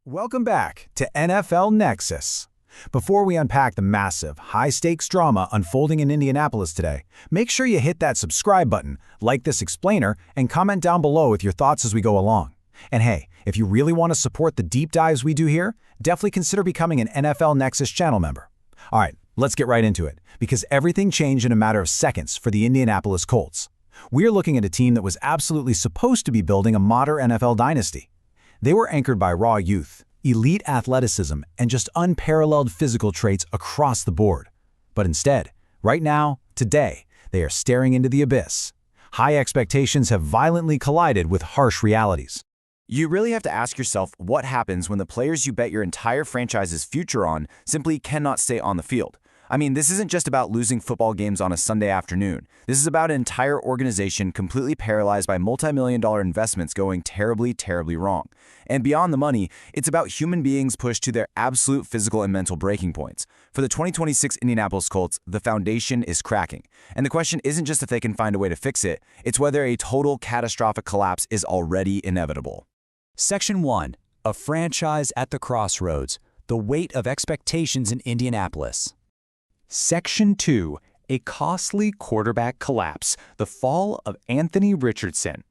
Welcome back to NFL Nexus. Before we unpack the massive, high-stakes drama unfolding in Indianapolis today, make sure you hit that subscribe button, like this explainer, and comment down below with your thoughts as we go along. And hey, if you really want to support the deep dives we do here, definitely consider becoming an NFL Nexus channel member. All right, let's get right into it, because everything changed in a matter of seconds for the Indianapolis Colts. We're looking at a team that was absolutely supposed to be building a modern NFL dynasty. They were anchored by raw youth, elite athleticism, and just unparalleled physical traits across the board. But instead, right now, today, they are staring into the abyss. High expectations have violently collided with harsh realities. You really have to ask yourself what happens when the players you bet your entire franchise's future on simply cannot stay on the field. I mean, this isn't just about losing football games on a Sunday afternoon. This is about an entire organization completely paralyzed by multi-million-dollar investments going terribly, terribly wrong. And beyond the money, it's about human beings pushed to their absolute physical and mental breaking points. For the 2026 Indianapolis Colts, the foundation is cracking. And the question isn't just if they can find a way to fix it, it's whether a total catastrophic collapse is already inevitable. Section 1. A franchise at the crossroads. The weight of expectations in Indianapolis. Section 2. A costly quarterback collapse. The fall of Anthony Richardson.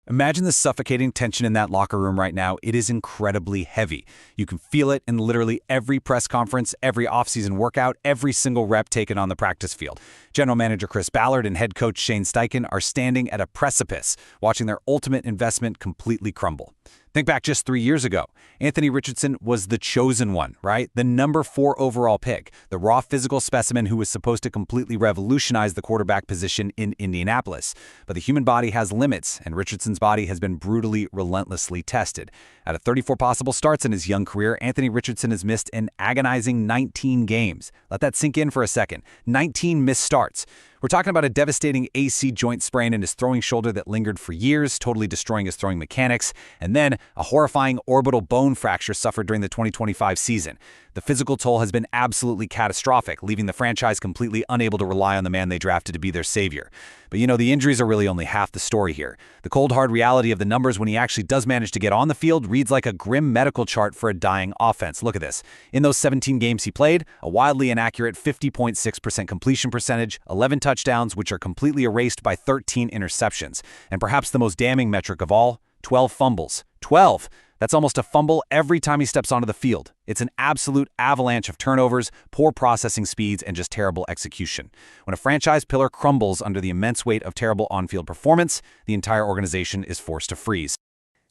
Imagine the suffocating tension in that locker room right now. It is incredibly heavy. You can feel it in literally every press conference, every offseason workout, every single rep taken on the practice field. General Manager Chris Ballard and head coach Shane Steichen are standing at a precipice, watching their ultimate investment completely crumble. Think back just 3 years ago. Anthony Richardson was the chosen one, right? The number 4 overall pick, the raw physical specimen who was supposed to completely revolutionize the quarterback position in Indianapolis. But the human body has limits, and Richardson's body has been brutally, relentlessly tested. Out of 34 possible starts in his young career, Anthony Richardson has missed an agonizing 19 games. Let that sink in for a second. 19 missed starts. We're talking about a devastating AC joint sprain in his throwing shoulder that lingered for years, totally destroying his throwing mechanics, and then a horrifying orbital bone fracture suffered during the 2025 season. The physical toll has been absolutely catastrophic, leaving the franchise completely unable to rely on the man they drafted to be their savior. But the injuries are really only half the story here. The cold hard reality of the numbers when he actually does manage to get on the field reads like a grim medical chart for a dying offense. Look at this. In those 17 games he played, a wildly inaccurate 50.6% completion percentage, 11 touchdowns, which are completely erased by 13 interceptions. And perhaps the most damning metric of all, 12 fumbles. 12! That's almost a fumble every time he steps onto the field. It's an absolute avalanche of turnovers, poor processing speeds, and just terrible execution. When a franchise pillar crumbles under the immense weight of terrible on-field performance, the entire organization is forced to freeze.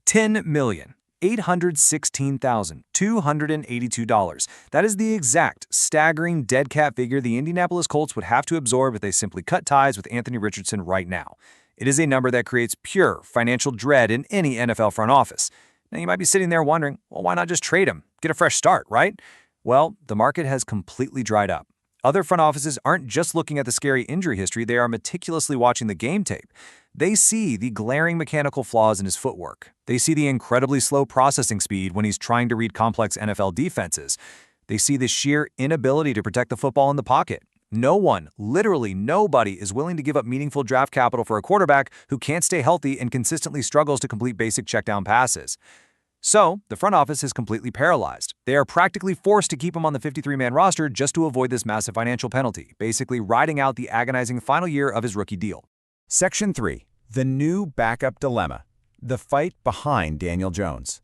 $10,816,282. That is the exact, staggering dead cat figure the Indianapolis Colts would have to absorb if they simply cut ties with Anthony Richardson right now. It is a number that creates pure financial dread in any NFL front office. Now, you might be sitting there wondering, well, why not just trade him? Get a fresh start, right? Well, the market has completely dried up. Other front offices aren't just looking at the scary injury history, they are meticulously watching the game tape. They see the glaring mechanical flaws in his footwork. They see the incredibly slow processing speed when he's trying to read complex NFL defenses. They see the sheer inability to protect the football in the pocket. No one, literally nobody, is willing to give up meaningful draft capital for a quarterback who can't stay healthy and consistently struggles to complete basic checkdown passes. So, the front office is completely paralyzed. They are practically forced to keep him on the 53-man roster just to avoid this massive financial penalty, basically riding out the agonizing final year of his rookie deal. Section 3. The new backup dilemma. The fight behind Daniel Jones.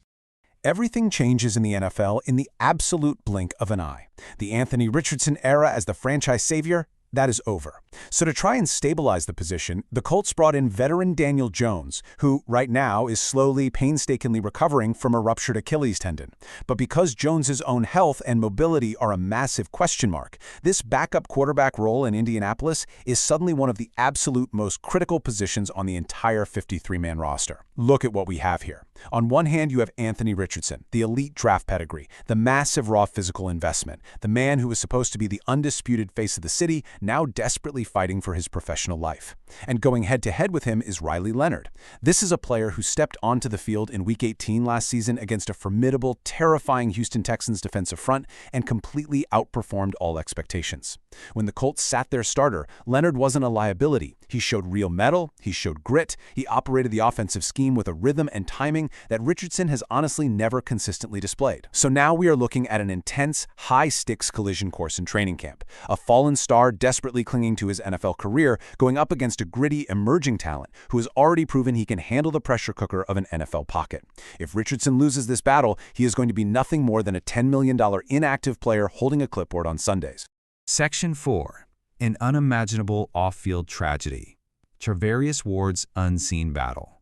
Everything changes in the NFL in the absolute blink of an eye. The Anthony Richardson era as the franchise savior, that is over. So to try and stabilize the position, the Colts brought in veteran Daniel Jones, who right now is slowly, painstakingly recovering from a ruptured Achilles tendon. But because Jones's own health and mobility are a massive question mark, this backup quarterback role in Indianapolis is suddenly one of the absolute most critical positions on the entire 53-man roster. Look at what we have here. On one hand, you have Anthony Richardson, the elite draft pedigree, the massive raw physical investment, the man who was supposed to be the undisputed face of the city, now desperately fighting for his professional life. And going head-to-head with him is Riley Leonard. This is a player who stepped onto the field in Week 18 last season against a formidable, terrifying Houston Texans defensive front and completely outperformed all expectations. When the Colts sat their starter, Leonard wasn't a liability. He showed real mettle, he showed grit, he operated the offensive scheme with a rhythm and timing that Richardson has honestly never consistently displayed. So now we are looking at an intense, high-stakes collision course in training camp. A fallen star desperately clinging to his NFL career going up against a gritty, emerging talent who has already proven he can handle the pressure cooker of an NFL pocket. If Richardson loses this battle, he is going to be nothing more than a $10 million inactive player holding a clipboard on Sundays. Section 4. An unimaginable off-field tragedy. Charvarius Ward's unseen battle.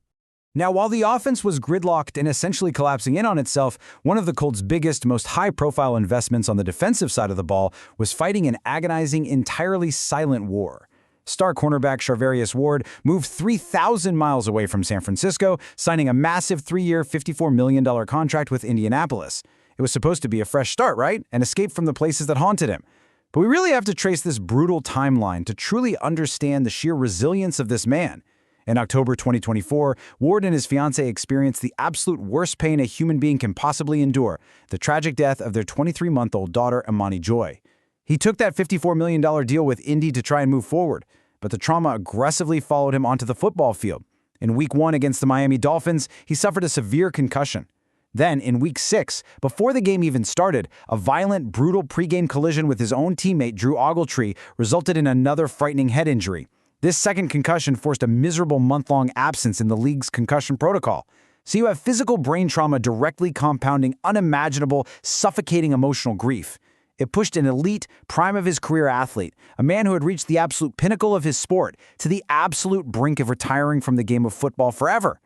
Now, while the offense was gridlocked and essentially collapsing in on itself, one of the Colts' biggest, most high-profile investments on the defensive side of the ball was fighting an agonizing, entirely silent war. Star cornerback Charvarius Ward moved 3,000 miles away from San Francisco, signing a massive 3-year, $54 million contract with Indianapolis. It was supposed to be a fresh start, right? An escape from the places that haunted him. But we really have to trace this brutal timeline to truly understand the sheer resilience of this man. In October 2024, Ward and his fiancée experienced the absolute worst pain a human being can possibly endure, the tragic death of their 23-month-old daughter, Imani Joy. He took that $54 million deal with Indy to try and move forward, but the trauma aggressively followed him onto the football field. In Week 1 against the Miami Dolphins, he suffered a severe concussion. Then, in Week 6, before the game even started, a violent, brutal pregame collision with his own teammate Drew Ogletree resulted in another frightening head injury. This second concussion forced a miserable month-long absence in the league's concussion protocol. So you have physical brain trauma directly compounding unimaginable, suffocating emotional grief. It pushed an elite, prime-of-his-career athlete, a man who had reached the absolute pinnacle of his sport, to the absolute brink of retiring from the game of football forever.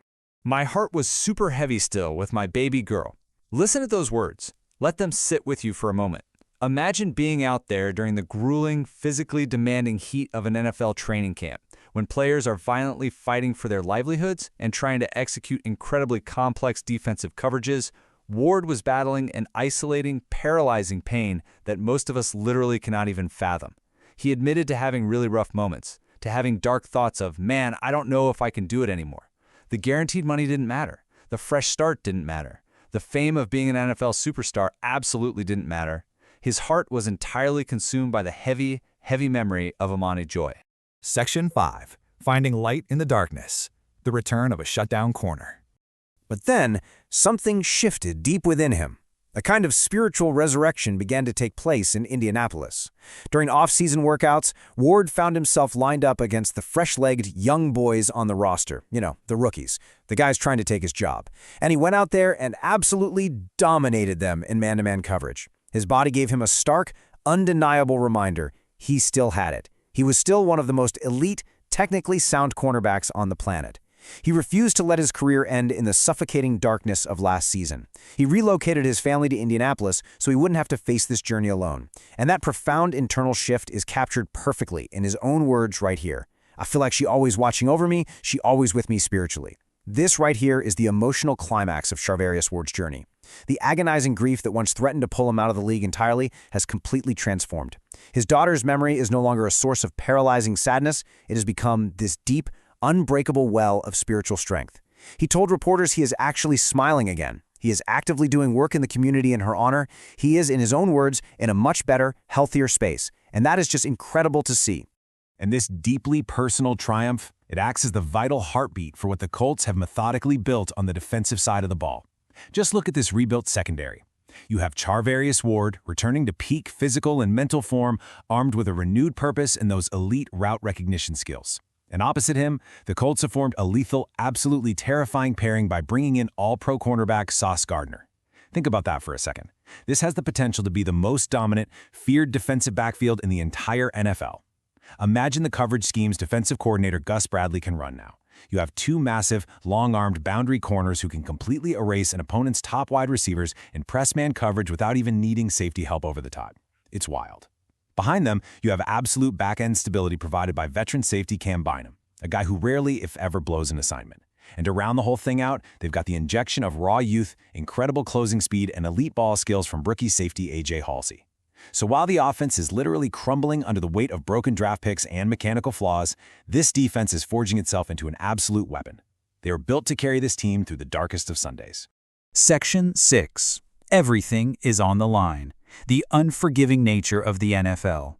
My heart was super heavy still with my baby girl. Listen to those words. Let them sit with you for a moment. Imagine being out there during the grueling, physically demanding heat of an NFL training camp, when players are violently fighting for their livelihoods and trying to execute incredibly complex defensive coverages. Ward was battling an isolating, paralyzing pain that most of us literally cannot even fathom. He admitted to having really rough moments, to having dark thoughts of, man, I don't know if I can do it anymore. The guaranteed money didn't matter. The fresh start didn't matter. The fame of being an NFL superstar absolutely didn't matter. His heart was entirely consumed by the heavy, heavy memory of Imani Joy. Section 5. Finding light in the darkness. The return of a shutdown corner. But then, something shifted deep within him. A kind of spiritual resurrection began to take place in Indianapolis. During off-season workouts, Ward found himself lined up against the fresh-legged young boys on the roster. You know, the rookies, the guys trying to take his job. And he went out there and absolutely dominated them in man-to-man coverage. His body gave him a stark, undeniable reminder he still had it. He was still one of the most elite, technically sound cornerbacks on the planet. He refused to let his career end in the suffocating darkness of last season. He relocated his family to Indianapolis so he wouldn't have to face this journey alone. And that profound internal shift is captured perfectly in his own words right here. I feel like she always watching over me, she always with me spiritually. This right here is the emotional climax of Charvarius Ward's journey. The agonizing grief that once threatened to pull him out of the league entirely has completely transformed. His daughter's memory is no longer a source of paralyzing sadness. It has become this deep, unbreakable well of spiritual strength. He told reporters he is actually smiling again. He is actively doing work in the community in her honor. He is, in his own words, in a much better, healthier space. And that is just incredible to see. And this deeply personal triumph, it acts as the vital heartbeat for what the Colts have methodically built on the defensive side of the ball. Just look at this rebuilt secondary. You have Charvarius Ward returning to peak physical and mental form, armed with a renewed purpose and those elite route recognition skills. And opposite him, the Colts have formed a lethal, absolutely terrifying pairing by bringing in all-pro cornerback Sauce Gardner. Think about that for a second. This has the potential to be the most dominant, feared defensive backfield in the entire NFL. Imagine the coverage schemes defensive coordinator Gus Bradley can run now. You have two massive, long-armed boundary corners who can completely erase an opponent's top wide receivers in press-man coverage without even needing safety help over the top. It's wild. Behind them, you have absolute back-end stability provided by veteran safety Cam Bynum, a guy who rarely, if ever, blows an assignment. And to round the whole thing out, they've got the injection of raw youth, incredible closing speed, and elite ball skills from rookie safety A.J. Halsey. So while the offense is literally crumbling under the weight of broken draft picks and mechanical flaws, this defense is forging itself into an absolute weapon. They are built to carry this team through the darkest of Sundays. Section 6. Everything is on the line. The unforgiving nature of the NFL.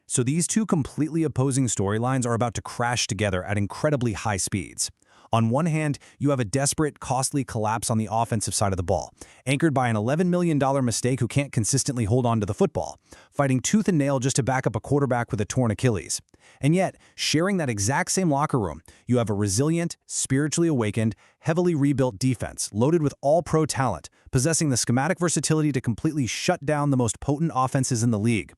So these two completely opposing storylines are about to crash together at incredibly high speeds. On one hand, you have a desperate, costly collapse on the offensive side of the ball, anchored by an $11 million mistake who can't consistently hold on to the football, fighting tooth and nail just to back up a quarterback with a torn Achilles. And yet, sharing that exact same locker room, you have a resilient, spiritually awakened, heavily rebuilt defense, loaded with all-pro talent, possessing the schematic versatility to completely shut down the most potent offenses in the league.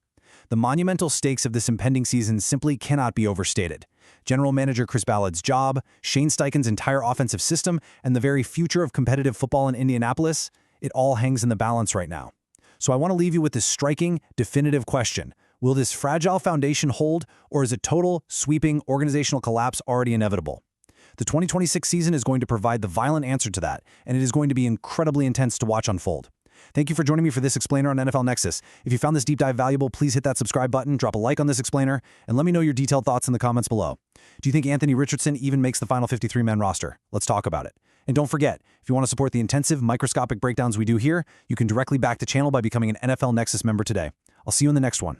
The monumental stakes of this impending season simply cannot be overstated. General Manager Chris Ballard's job, Shane Steichen's entire offensive system, and the very future of competitive football in Indianapolis, it all hangs in the balance right now. So I want to leave you with this striking, definitive question. Will this fragile foundation hold, or is a total, sweeping, organizational collapse already inevitable? The 2026 season is going to provide the violent answer to that, and it is going to be incredibly intense to watch unfold. Thank you for joining me for this explainer on NFL Nexus. If you found this deep dive valuable, please hit that subscribe button, drop a like on this explainer, and let me know your detailed thoughts in the comments below. Do you think Anthony Richardson even makes the final 53-man roster? Let's talk about it. And don't forget, if you want to support the intensive, microscopic breakdowns we do here, you can directly back the channel by becoming an NFL Nexus member today. I'll see you in the next one.